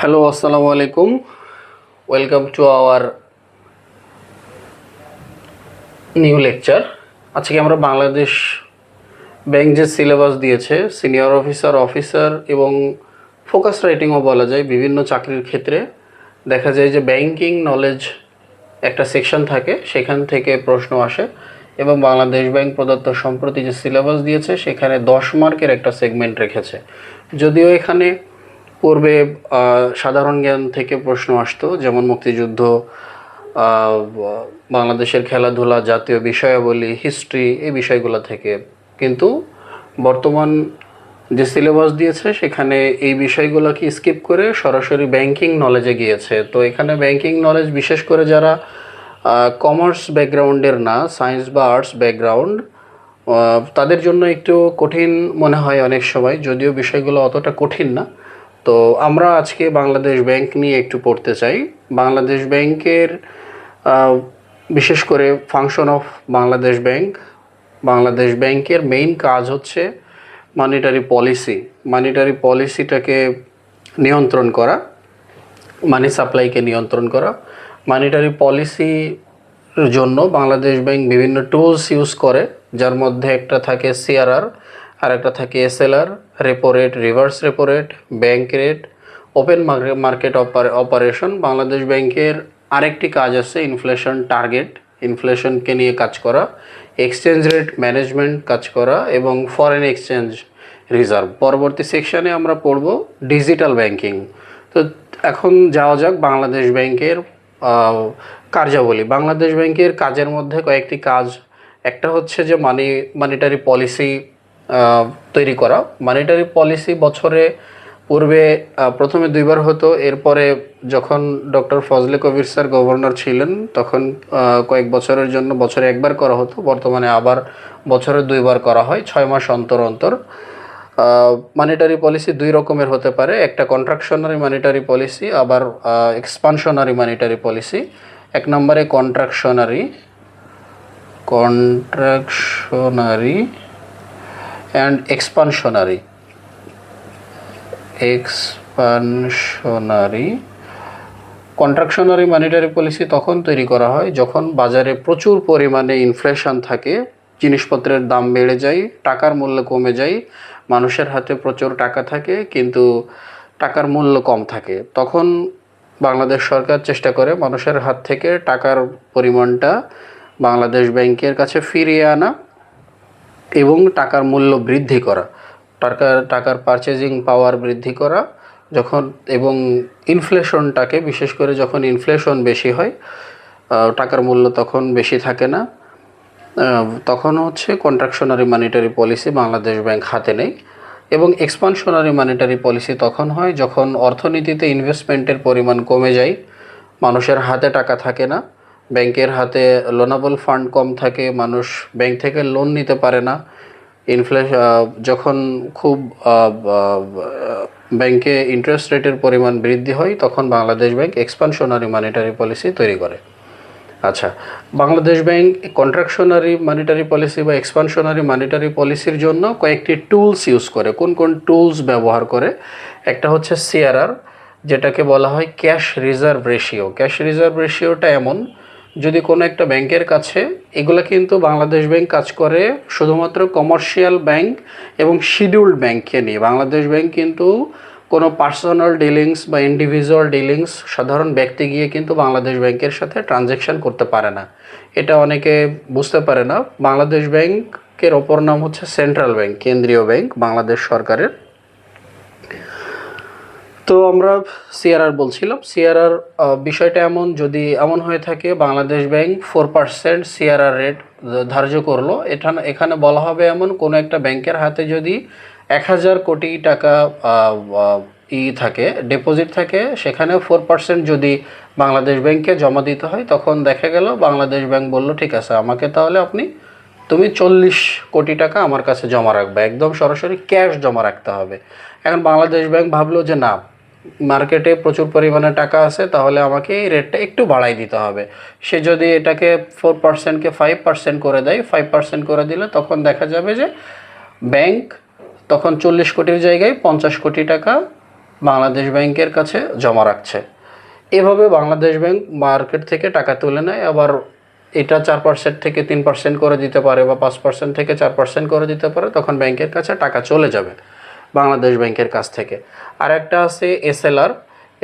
Hello, আসসালামু আলাইকুম। Welcome to our new lecture. আজকে আমরা বাংলাদেশ ব্যাংক যে সিলেবাস দিয়েছে, সিনিয়র অফিসার, অফিসার এবং ফোকাস রাইটিংও বলা যায়, বিভিন্ন চাকরির ক্ষেত্রে দেখা যায় যে ব্যাংকিং নলেজ একটা সেকশন থাকে, সেখান থেকে প্রশ্ন আসে। এবং বাংলাদেশ ব্যাংক প্রদত্ত সম্প্রতি যে সিলেবাস দিয়েছে সেখানে 10 মার্কের একটা সেগমেন্ট রেখেছে। যদিও এখানে পূর্বে সাধারণ জ্ঞান থেকে প্রশ্ন আসতো, যেমন মুক্তিযুদ্ধ, বাংলাদেশের খেলাধুলা, জাতীয় বিষয়াবলী, হিস্ট্রি, এই বিষয়গুলো থেকে। কিন্তু বর্তমান যে সিলেবাস দিয়েছে সেখানে এই বিষয়গুলোকে স্কিপ করে সরাসরি ব্যাংকিং নলেজে গিয়েছে। তো এখানে ব্যাংকিং নলেজ বিশেষ করে যারা কমার্স ব্যাকগ্রাউন্ডের না, সায়েন্স বা আর্টস ব্যাকগ্রাউন্ড, তাদের জন্য একটু কঠিন মনে হয় অনেক সময়, যদিও বিষয়গুলো অতটা কঠিন না। তো আমরা আজকে বাংলাদেশ ব্যাংক নিয়ে একটু পড়তে চাই। বাংলাদেশ ব্যাংকের বিশেষ করে function of Bangladesh bank. Bangladesh ব্যাংকের মেইন কাজ হচ্ছে মানিটারি পলিসি, মানিটারি পলিসিটাকে নিয়ন্ত্রণ করা, মানি সাপ্লাইকে নিয়ন্ত্রণ করা। মানিটারি পলিসির জন্য বাংলাদেশ ব্যাংক বিভিন্ন টুলস ইউজ করে, যার মধ্যে একটা থাকে সিআরআর, আর একটা থাকে SLR, repo rate, reverse repo rate, bank rate, open market operation. Bangladesh ব্যাংকের আরেকটি কাজ আছে ইনফ্লেশন টার্গেট, ইনফ্লেশনকে নিয়ে কাজ করা, এক্সচেঞ্জ রেট ম্যানেজমেন্ট কাজ করা, এবং ফরেন এক্সচেঞ্জ রিজার্ভ। পরবর্তী সেকশানে আমরা পড়ব ডিজিটাল ব্যাংকিং। তো এখন যাওয়া যাক বাংলাদেশ ব্যাংকের কার্যাবলী। বাংলাদেশ ব্যাংকের কাজের মধ্যে কয়েকটি কাজ। একটা হচ্ছে যে মানিটারি পলিসি তৈরি করা। মানিটারি পলিসি বছরে পূর্বে প্রথমে 2বার হতো, এরপরে যখন ডক্টর ফজলে কবির স্যার গভর্নর ছিলেন তখন কয়েক বছরের জন্য বছরে 1বার করা হতো। বর্তমানে আবার বছরে 2বার করা হয়, 6 মাস অন্তর অন্তর। মানিটারি পলিসি 2 রকমের হতে পারে, একটা কন্ট্রাকশনারি মানিটারি পলিসি, আবার এক্সপানশনারি মানিটারি পলিসি। 1 নম্বরে contractionary and expansionary. Contractionary monetary policy তখন তৈরি করা হয় যখন বাজারে প্রচুর পরিমাণে ইনফ্লেশন থাকে, জিনিসপত্রের দাম বেড়ে যায়, টাকার মূল্য কমে যায়, মানুষের হাতে প্রচুর টাকা থাকে কিন্তু টাকার মূল্য কম থাকে। তখন বাংলাদেশ সরকার চেষ্টা করে মানুষের হাত থেকে টাকার পরিমাণটা বাংলাদেশ ব্যাংকের কাছে ফিরিয়ে আনা এবং টাকার মূল্য বৃদ্ধি করা, টাকার পারচেজিং পাওয়ার বৃদ্ধি করা। যখন এবং ইনফ্লেশনটাকে, বিশেষ করে যখন ইনফ্লেশন বেশি হয়, টাকার মূল্য তখন বেশি থাকে না, তখন হচ্ছে contractionary monetary policy Bangladesh bank হাতে নেয়। এবং এক্সপানশনারি মানিটারি পলিসি তখন হয় যখন অর্থনীতিতে ইনভেস্টমেন্টের পরিমাণ কমে যায়, মানুষের হাতে টাকা থাকে না, ব্যাংকের হাতে লোনেবল ফান্ড কম থাকে, মানুষ ব্যাংক থেকে লোন নিতে পারে না। যখন খুব ব্যাংকে ইন্টারেস্ট রেটের পরিমাণ বৃদ্ধি হয়, তখন বাংলাদেশ ব্যাংক এক্সপানশনারি মানিটারি পলিসি তৈরি করে। আচ্ছা, Bangladesh bank contractionary monetary policy বা এক্সপানশনারি মানিটারি পলিসির জন্য কয়েকটি টুলস ইউজ করে। কোন কোন টুলস ব্যবহার করে? একটা হচ্ছে সিআরআর, যেটাকে বলা হয় cash reserve ratio. Cash reserve রেশিওটা এমন, যদি কোনো একটা ব্যাংকের কাছে, এগুলো কিন্তু বাংলাদেশ ব্যাংক কাজ করে শুধুমাত্র কমার্শিয়াল ব্যাংক এবং শিডিউল্ড ব্যাংককে নিয়ে। বাংলাদেশ ব্যাংক কিন্তু কোনো পার্সোনাল ডিলিংস বা ইন্ডিভিজুয়াল ডিলিংস, সাধারণ ব্যক্তি গিয়ে কিন্তু বাংলাদেশ ব্যাংকের সাথে ট্রানজ্যাকশান করতে পারে না। এটা অনেকে বুঝতে পারে না। বাংলাদেশ ব্যাংকের অপর নাম হচ্ছে সেন্ট্রাল ব্যাংক, কেন্দ্রীয় ব্যাংক বাংলাদেশ সরকারের। তো আমরা সিআরআর বলছিলাম। সিআরআর বিষয়টা এমন, যদি এমন হয়ে থাকে বাংলাদেশ ব্যাংক 4% সিআরআর রেট ধার্য করলো, এখানে বলা হবে এমন, কোনো একটা ব্যাংকের হাতে যদি 1000 কোটি টাকা থাকে, ডিপোজিট থাকে, সেখানে 4% যদি বাংলাদেশ ব্যাংকে জমা দিতে হয়, তখন দেখা গেল বাংলাদেশ ব্যাংক বলল ঠিক আছে, আমাকে তাহলে তুমি 40 কোটি টাকা আমার কাছে জমা রাখবে, একদম সরাসরি ক্যাশ জমা রাখতে হবে। এখন বাংলাদেশ ব্যাংক ভাবলো যে না, মার্কেটে প্রচুর পরিমাণে টাকা আছে, তাহলে আমাকে এই রেটটা একটু বাড়াই দিতে হবে। সে যদি এটাকে 4%কে 5% করে দেয়, 5% করে দিলে তখন দেখা যাবে যে ব্যাংক তখন 40 কোটির জায়গায় 50 কোটি টাকা বাংলাদেশ ব্যাংকের কাছে জমা রাখছে। এভাবে বাংলাদেশ ব্যাংক মার্কেট থেকে টাকা তুলে নেয়, আবার এটা 4% থেকে 3% করে দিতে পারে, বা 5% থেকে 4% করে দিতে পারে, তখন ব্যাংকের কাছে টাকা চলে যাবে বাংলাদেশ ব্যাংকের কাছ থেকে। আর একটা আছে এসএলআর।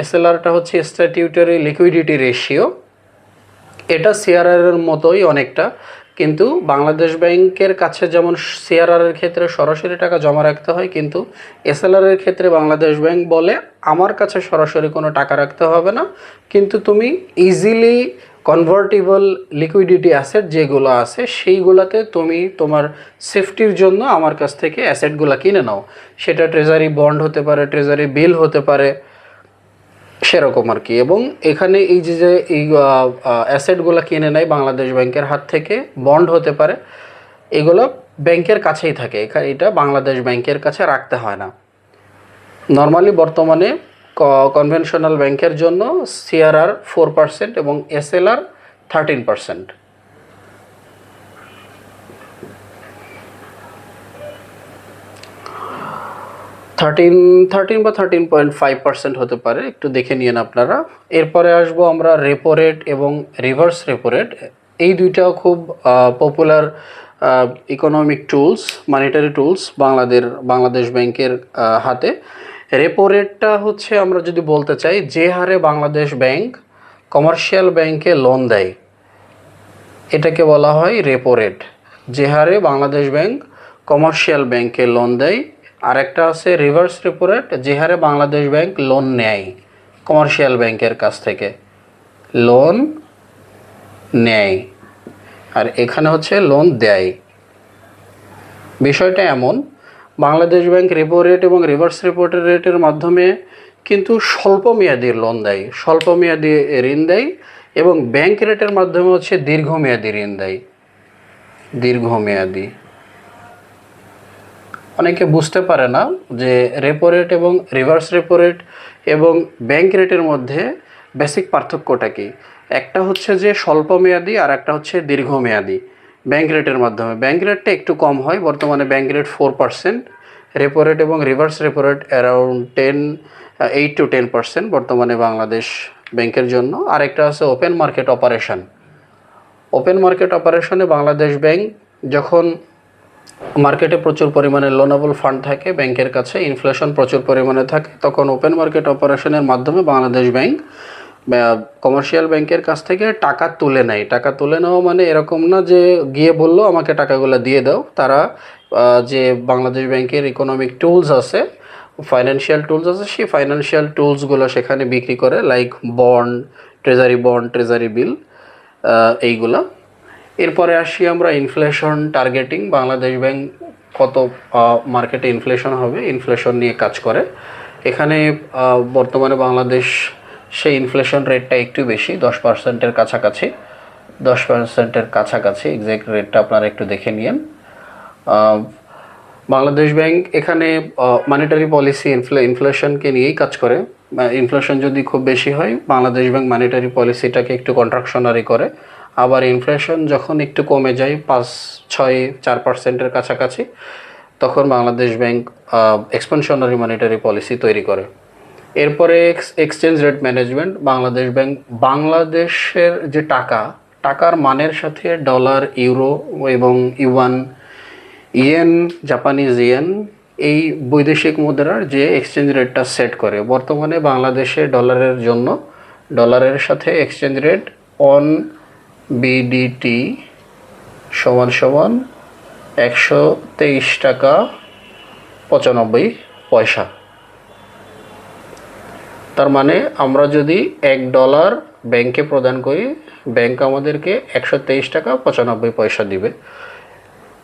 এসএলআরটা হচ্ছে স্ট্যাটিউটরি লিকুইডিটি রেশিও। এটা সিআরআর এর মতোই অনেকটা, কিন্তু বাংলাদেশ ব্যাংকের কাছে যেমন সিআরআর এর ক্ষেত্রে সরাসরি টাকা জমা রাখতে হয়, কিন্তু এসএলআর এর ক্ষেত্রে বাংলাদেশ ব্যাংক বলে আমার কাছে সরাসরি কোনো টাকা রাখতে হবে না, কিন্তু তুমি ইজিলি কনভার্টেবল লিকুইডিটি অ্যাসেট যেগুলো আছে সেইগুলোতে তুমি তোমার সেফটির জন্য আমার কাছ থেকে অ্যাসেটগুলো কিনে নাও। সেটা ট্রেজারি বন্ড হতে পারে, ট্রেজারি বিল হতে পারে, সেরকম আর কি। এবং এখানে এই যে এই অ্যাসেটগুলো কিনে নেয় বাংলাদেশ ব্যাংকের হাত থেকে, বন্ড হতে পারে, এগুলো ব্যাংকের কাছেই থাকে। এটা বাংলাদেশ ব্যাংকের কাছে রাখতে হয় না। নর্মালি বর্তমানে কনভেনশনাল ব্যাংকের জন্য সিআরআর 4% এবং এসএলআর 13%। 13 বা 13.5% হতে পারে, একটু দেখে নিন আপনারা। এরপরে আসবো আমরা রেপো রেট এবং রিভার্স রেপো রেট। এই দুইটাও খুব popular economic tools, monetary tools Bangladesh ব্যাংকের হাতে। রেপো রেটটা হচ্ছে, আমরা যদি বলতে চাই, যে হারে বাংলাদেশ ব্যাংক কমার্শিয়াল ব্যাংকে লোন দেয় এটাকে বলা হয় রেপো রেট। যে হারে বাংলাদেশ ব্যাংক কমার্শিয়াল ব্যাংকে লোন দেয়। আরেকটা আছে রিভার্স রেপো রেট, যে হারে বাংলাদেশ ব্যাংক লোন নেয় কমার্শিয়াল ব্যাংকের কাছ থেকে, লোন নেয়, আর এখানে হচ্ছে লোন দেয়। বিষয়টা এমন, বাংলাদেশ ব্যাংক রেপো রেট এবং রিভার্স রেপো রেটের মাধ্যমে কিন্তু স্বল্প মেয়াদির লোন দেয়, স্বল্প মেয়াদি ঋণ দেয়, এবং ব্যাংক রেটের মাধ্যমে হচ্ছে দীর্ঘমেয়াদী ঋণ দেয়, দীর্ঘমেয়াদী। অনেকে বুঝতে পারে না যে রেপো রেট এবং রিভার্স রেপো রেট এবং ব্যাংক রেটের মধ্যে বেসিক পার্থক্যটা কি। একটা হচ্ছে যে স্বল্প মেয়াদি, আর একটা হচ্ছে দীর্ঘমেয়াদী। ব্যাংক রেটের মাধ্যমে ব্যাংক রেটটা একটু কম হয়, বর্তমানে ব্যাংক রেট 4%, রেপো রেট এবং reverse repo rate around 8 to 10% বর্তমানে বাংলাদেশ ব্যাংকের জন্য। আরেকটা আছে open market operation. Open market অপারেশনে বাংলাদেশ ব্যাংক যখন মার্কেটে প্রচুর পরিমাণে লোনেবল ফান্ড থাকে ব্যাংকের কাছে, ইনফ্লেশন প্রচুর পরিমাণে থাকে, তখন ওপেন মার্কেট অপারেশনের মাধ্যমে বাংলাদেশ ব্যাংক কমার্শিয়াল ব্যাংকের কাছ থেকে টাকা তুলে নেয়। টাকা তুলে নেওয়া মানে এরকম না যে গিয়ে বললো আমাকে টাকাগুলো দিয়ে দাও। তারা যে বাংলাদেশ ব্যাংকের ইকোনমিক টুলস আছে, ফাইন্যান্সিয়াল টুলস আছে, সেই ফাইন্যান্সিয়াল টুলসগুলো সেখানে বিক্রি করে, লাইক বন্ড, ট্রেজারি বিল, এইগুলা। এরপরে আসি আমরা ইনফ্লেশন টার্গেটিং। বাংলাদেশ ব্যাংক কত মার্কেটে ইনফ্লেশন হবে, ইনফ্লেশন নিয়ে কাজ করে। এখানে বর্তমানে বাংলাদেশ সেই ইনফ্লেশন রেটটা একটু বেশি, 10%-এর কাছাকাছি, 10%-এর কাছাকাছি। এক্স্যাক্ট রেটটা আপনারা একটু দেখে নিন। বাংলাদেশ ব্যাংক এখানে মনিটারি পলিসি ইনফ্লেশনকে নিয়েই কাজ করে। ইনফ্লেশন যদি খুব বেশি হয়, বাংলাদেশ ব্যাংক মনিটারি পলিসিটাকে একটু কন্ট্রাকশনারি করে। আবার ইনফ্লেশন যখন একটু কমে যায় 5-6-4%-এর কাছাকাছি, তখন বাংলাদেশ ব্যাংক এক্সপানশনারি মনিটারি পলিসি তৈরি করে। এরপরে exchange rate management. Bangladesh bank বাংলাদেশের যে টাকার মানের সাথে ডলার, ইউরো এবং ইয়েন, জাপানিজ ইয়েন, এই বৈদেশিক মুদ্রার যে এক্সচেঞ্জ রেটটা সেট করে। বর্তমানে বাংলাদেশে ডলারের সাথে এক্সচেঞ্জ রেট অন বিডিটি সমান 123 টাকা 95 পয়সা। তার মানে আমরা যদি $1 ব্যাংকে প্রদান করি, ব্যাংক আমাদেরকে 123 টাকা 95 পয়সা দিবে।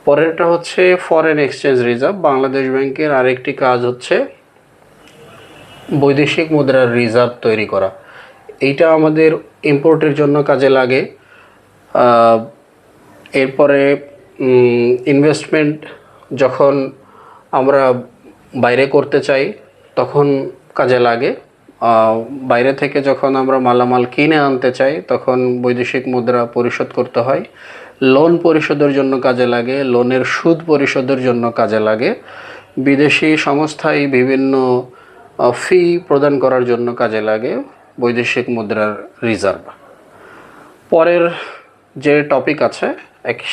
পরেরটা হচ্ছে ফরেন এক্সচেঞ্জ রিজার্ভ। বাংলাদেশ ব্যাংকের আরেকটি কাজ হচ্ছে বৈদেশিক মুদ্রার রিজার্ভ তৈরি করা। এইটা আমাদের ইম্পোর্টের জন্য কাজে লাগে। এরপরে ইনভেস্টমেন্ট যখন আমরা বাইরে করতে চাই তখন কাজে লাগে। বাইরে থেকে যখন আমরা মালামাল কিনে আনতে চাই তখন বৈদেশিক মুদ্রা পরিশোধ করতে হয়। লোন পরিশোধের জন্য কাজে লাগে, লোনের সুদ পরিশোধের জন্য কাজে লাগে। বিদেশি সংস্থায় বিভিন্ন ফি প্রদান করার জন্য কাজে লাগে বৈদেশিক মুদ্রার রিজার্ভ। পরের যে টপিক আছে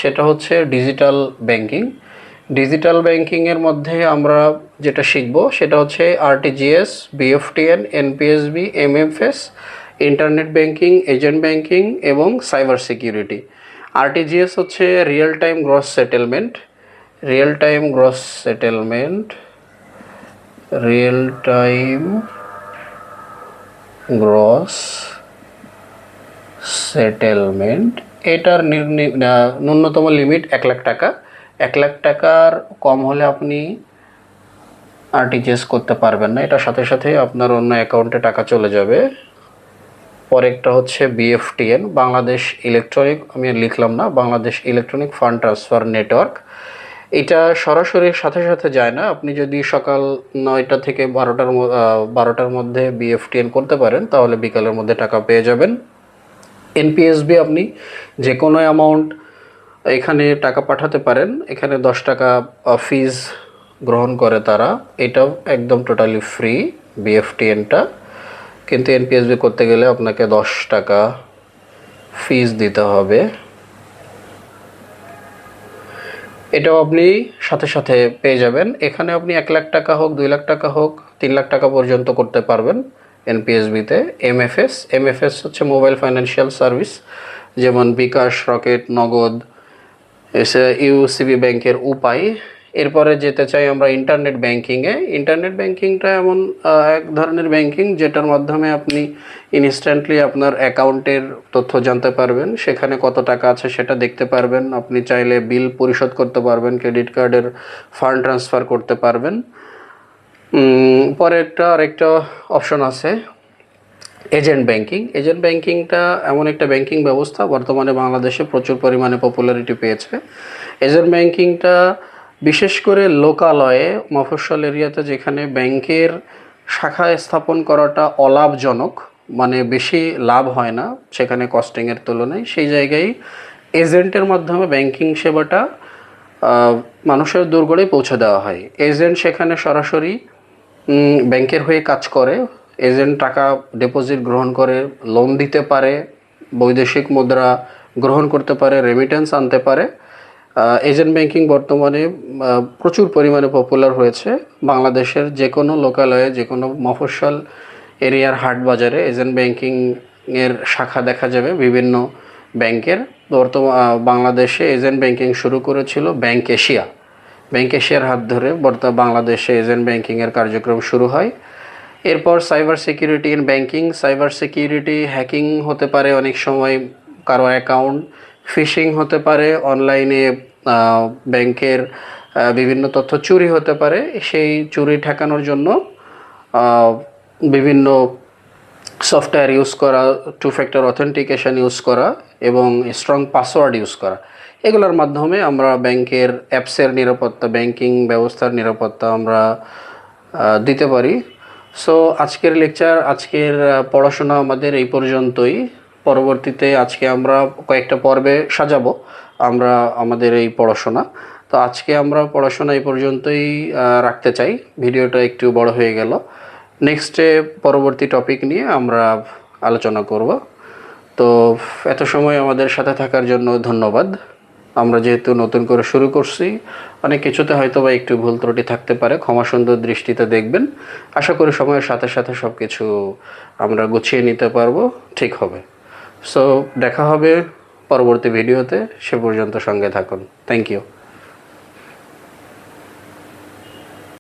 সেটা হচ্ছে ডিজিটাল ব্যাংকিং। ডিজিটাল ব্যাংকিংয়ের মধ্যে আমরা যেটা শিখব সেটা হচ্ছে RTGS, BEFTN, NPSB, MFS, internet banking, agent banking এবং সাইবার সিকিউরিটি। আরটিজিএস হচ্ছে real time gross settlement, real time gross settlement, real time gross settlement. এটার ন্যূনতম লিমিট 1,00,000 টাকা। 1,00,000 টাকার কম হলে আপনি আরটিজিএস করতে পারবেন না, এটার সাথে সাথে আপনার অন্য অ্যাকাউন্টে টাকা চলে যাবে। পরেরটা হচ্ছে বিএফটিএন, বাংলাদেশ ইলেকট্রনিক, আমি লিখলাম না, Bangladesh electronic fund transfer network. এটা সরাসরি সাথে সাথে যায় না, আপনি যদি সকাল 9টা থেকে 12টার মধ্যে বিএফটিএন করতে পারেন তাহলে বিকালের মধ্যে টাকা পেয়ে যাবেন। এনপিএসবি আপনি যে কোনো অ্যামাউন্ট এখানে টাকা পাঠাতে পারেন, এখানে 10 টাকা ফিজ গ্রহণ করে তারা, এটাও একদম টোটালি ফ্রি বিএফটিএনটা। কিন্তু এনপিএসবি করতে গেলে আপনাকে 10 টাকা ফিজ দিতে হবে। এটাও আপনি সাথে সাথে পেয়ে যাবেন। এখানে আপনি 1,00,000 টাকা হোক, 2,00,000 টাকা হোক, 3,00,000 টাকা পর্যন্ত করতে পারবেন এনপিএসবিতে। এমএফএস হচ্ছে মোবাইল ফাইন্যান্সিয়াল সার্ভিস, যেমন বিকাশ, রকেট, নগদ, ইউসিবি ব্যাংকের উপায়। এরপরে যেতে চাই আমরা ইন্টারনেট ব্যাংকিংয়ে। ইন্টারনেট ব্যাংকিংটা এমন এক ধরনের ব্যাংকিং যেটার মাধ্যমে আপনি ইনস্ট্যান্টলি আপনার অ্যাকাউন্টের তথ্য জানতে পারবেন, সেখানে কত টাকা আছে সেটা দেখতে পারবেন। আপনি চাইলে বিল পরিশোধ করতে পারবেন, ক্রেডিট কার্ডের ফান্ড ট্রান্সফার করতে পারবেন। পরে আরেকটা অপশন আছে এজেন্ট ব্যাংকিং। এজেন্ট ব্যাংকিংটা এমন একটা ব্যাংকিং ব্যবস্থা বর্তমানে বাংলাদেশে প্রচুর পরিমাণে পপুলারিটি পেয়েছে। এজেন্ট ব্যাংকিংটা বিশেষ করে লোকালয়ে, মফস্বল এরিয়াতে যেখানে ব্যাংকের শাখা স্থাপন করাটা অলাভজনক, মানে বেশি লাভ হয় না সেখানে কস্টিংয়ের তুলনায়, সেই জায়গায় এজেন্টের মাধ্যমে ব্যাংকিং সেবাটা মানুষের দোরগোড়ায় পৌঁছে দেওয়া হয়। এজেন্ট সেখানে সরাসরি ব্যাংকের হয়ে কাজ করে। এজেন্ট টাকা ডিপোজিট গ্রহণ করে, লোন দিতে পারে, বৈদেশিক মুদ্রা গ্রহণ করতে পারে, রেমিটেন্স আনতে পারে। এজেন্ট ব্যাংকিং বর্তমানে প্রচুর পরিমাণে পপুলার হয়েছে। বাংলাদেশের যে কোনো লোকালয়ে, যে কোনো মফস্বল এরিয়ার হাট বাজারে এজেন্ট ব্যাংকিংয়ের শাখা দেখা যাবে বিভিন্ন ব্যাংকের। বাংলাদেশে এজেন্ট ব্যাংকিং শুরু করেছিল ব্যাংক এশিয়ার হাত ধরে বাংলাদেশে এজেন্ট ব্যাংকিংয়ের কার্যক্রম শুরু হয়। এরপর cyber security in banking. Cyber security, hacking হতে পারে অনেক সময় কারো অ্যাকাউন্ট, ফিশিং হতে পারে, অনলাইনে ব্যাংকের বিভিন্ন তথ্য চুরি হতে পারে। সেই চুরি ঠেকানোর জন্য বিভিন্ন সফটওয়্যার ইউজ করা, 2 ফ্যাক্টর অথেন্টিকেশন ইউজ করা এবং স্ট্রং পাসওয়ার্ড ইউজ করা, এগুলোর মাধ্যমে আমরা ব্যাংকের অ্যাপসের নিরাপত্তা, ব্যাংকিং ব্যবস্থার নিরাপত্তা আমরা দিতে পারি। সো আজকের পড়াশোনা আমাদের এই পর্যন্তই। পরবর্তীতে আজকে আমরা কয়েকটা পর্বে সাজাবো আমরা আমাদের এই পড়াশোনা। তো আজকে আমরা পড়াশোনা এই পর্যন্তই রাখতে চাই, ভিডিওটা একটু বড় হয়ে গেল। নেক্সটে পরবর্তী টপিক নিয়ে আমরা আলোচনা করব। তো এত সময় আমাদের সাথে থাকার জন্য ধন্যবাদ। আমরা যেহেতু নতুন করে শুরু করছি, অনেক কিছুতে হয়তো বা একটু ভুল ত্রুটি থাকতে পারে, ক্ষমা সুন্দর দৃষ্টিতে দেখবেন। আশা করি সময়ের সাথে সাথে সব কিছু আমরা গুছিয়ে নিতে পারবো, ঠিক হবে। সো দেখা হবে পরবর্তী ভিডিওতে, সে পর্যন্ত সঙ্গে থাকুন। Thank you.